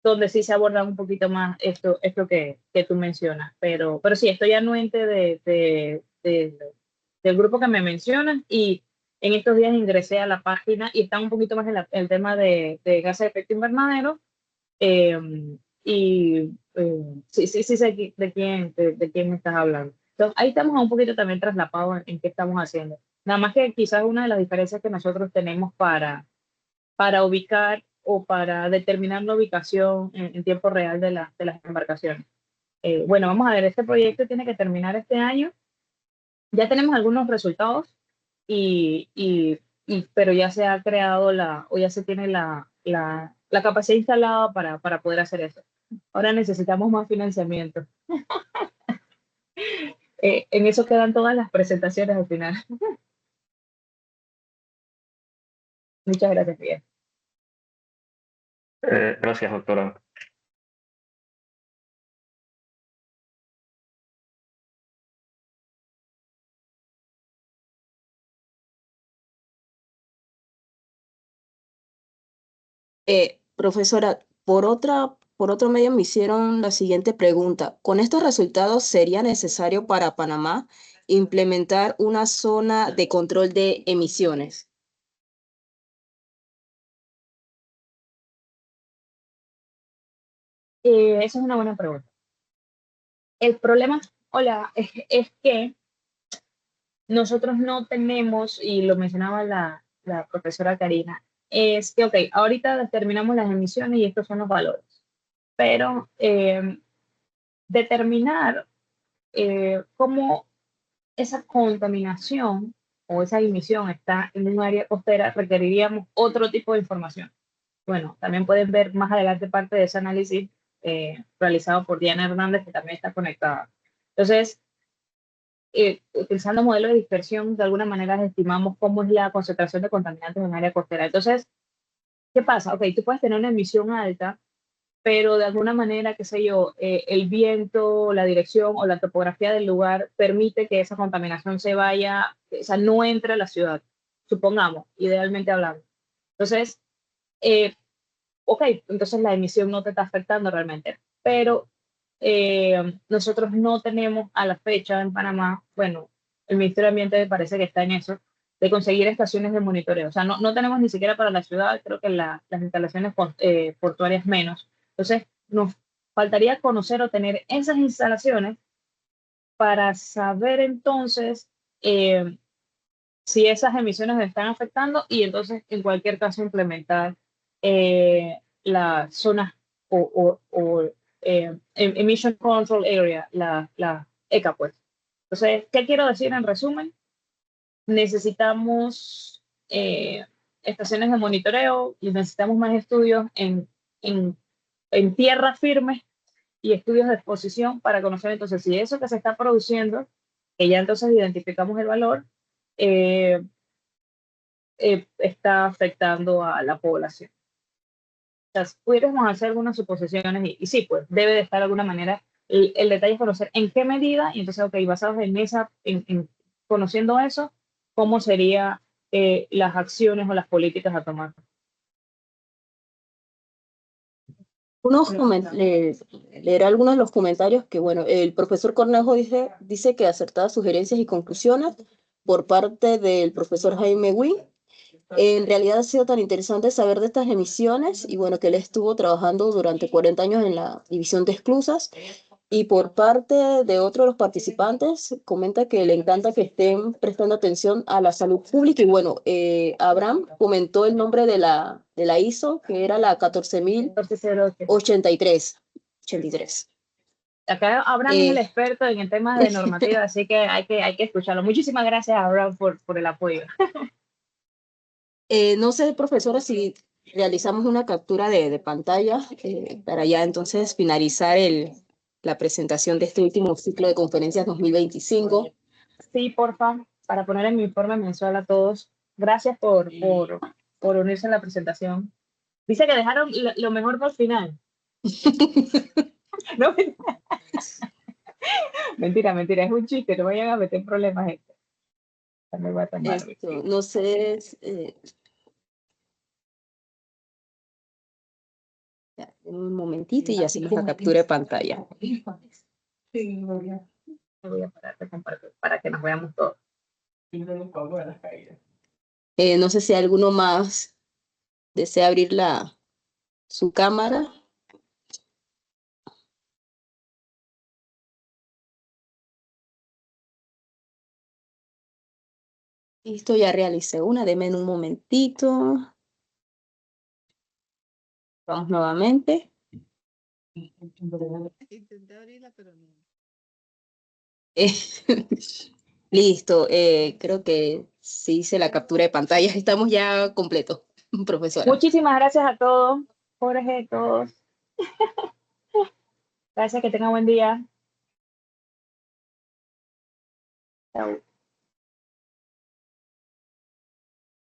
donde sí se aborda un poquito más esto que tú mencionas. Pero sí, estoy anuente del grupo que me mencionas y en estos días ingresé a la página y está un poquito más en el tema de gases de efecto invernadero eh, sí sé de quién me estás hablando. Entonces, ahí estamos un poquito también traslapados en qué estamos haciendo. Nada más que quizás una de las diferencias que nosotros tenemos para ubicar o para determinar la ubicación en tiempo real de las embarcaciones. Bueno, vamos a ver, este proyecto tiene que terminar este año. Ya tenemos algunos resultados, y, y, pero ya se ha creado o ya se tiene la capacidad instalada para poder hacer eso. Ahora necesitamos más financiamiento. En eso quedan todas las presentaciones al final. Muchas gracias, Miguel. Gracias, doctora. Profesora, por otro medio me hicieron la siguiente pregunta. ¿Con estos resultados sería necesario para Panamá implementar una zona de control de emisiones. Esa es una buena pregunta. El problema, hola, es que nosotros no tenemos, y lo mencionaba la profesora Karina, es que, ok, ahorita determinamos las emisiones y estos son los valores, pero determinar cómo esa contaminación o esa emisión está en un área costera requeriríamos otro tipo de información. Bueno, también pueden ver más adelante parte de ese análisis realizado por Diana Hernández, que también está conectada. Entonces, utilizando modelos de dispersión, de alguna manera estimamos cómo es la concentración de contaminantes en un área costera. Entonces, ¿qué pasa? Ok, tú puedes tener una emisión alta, pero de alguna manera, qué sé yo, el viento, la dirección o la topografía del lugar permite que esa contaminación se vaya, o sea, no entre a la ciudad, supongamos, idealmente hablando. Entonces, ok, entonces la emisión no te está afectando realmente, pero nosotros no tenemos a la fecha en Panamá, bueno, el Ministerio de Ambiente me parece que está en eso, de conseguir estaciones de monitoreo. O sea, no tenemos ni siquiera para la ciudad, creo que las instalaciones portuarias menos. Entonces, nos faltaría conocer o tener esas instalaciones para saber entonces si esas emisiones nos están afectando y entonces en cualquier caso implementar las zonas Emission Control Area, la ECA pues. Entonces, ¿qué quiero decir en resumen? Necesitamos estaciones de monitoreo y necesitamos más estudios en tierra firme y estudios de exposición para conocer entonces si eso que se está produciendo, que ya entonces identificamos el valor, eh, está afectando a la población. O sea, pudiéramos hacer algunas suposiciones y sí, pues debe de estar de alguna manera. El detalle es conocer en qué medida y entonces, ok, basados en esa, conociendo eso, cómo serían las acciones o las políticas a tomar. Leer algunos de los comentarios que, bueno, el profesor Cornejo dice que acertadas sugerencias y conclusiones por parte del profesor Jaime Wynn. En realidad ha sido tan interesante saber de estas emisiones y bueno, que él estuvo trabajando durante 40 años en la división de esclusas. Y por parte de otro de los participantes, comenta que le encanta que estén prestando atención a la salud pública. Y bueno, Abraham comentó el nombre de la ISO, que era la 14.083. 83. Acá Abraham es el experto en el tema de normativa, así que hay que escucharlo. Muchísimas gracias, Abraham, por el apoyo. No sé, profesora, si realizamos una captura de pantalla para ya entonces finalizar la presentación de este último ciclo de conferencias 2025. Sí, porfa, para poner en mi informe mensual a todos. Gracias por unirse a la presentación. Dice que dejaron lo mejor por el final. No, mentira, es un chiste, no vayan a meter problemas. Me voy a tomar. No sé, un momentito y hacemos la captura de pantalla. Me voy a parar de compartir para que nos veamos todos. No sé si alguno más desea abrir su cámara. Listo, ya realicé una, denme un momentito. Vamos nuevamente. Intenté abrirla, pero no. Listo, creo que sí hice la captura de pantalla. Estamos ya completos, profesora. Muchísimas gracias a todos, Jorge, todos. Gracias, que tengan buen día. Chao.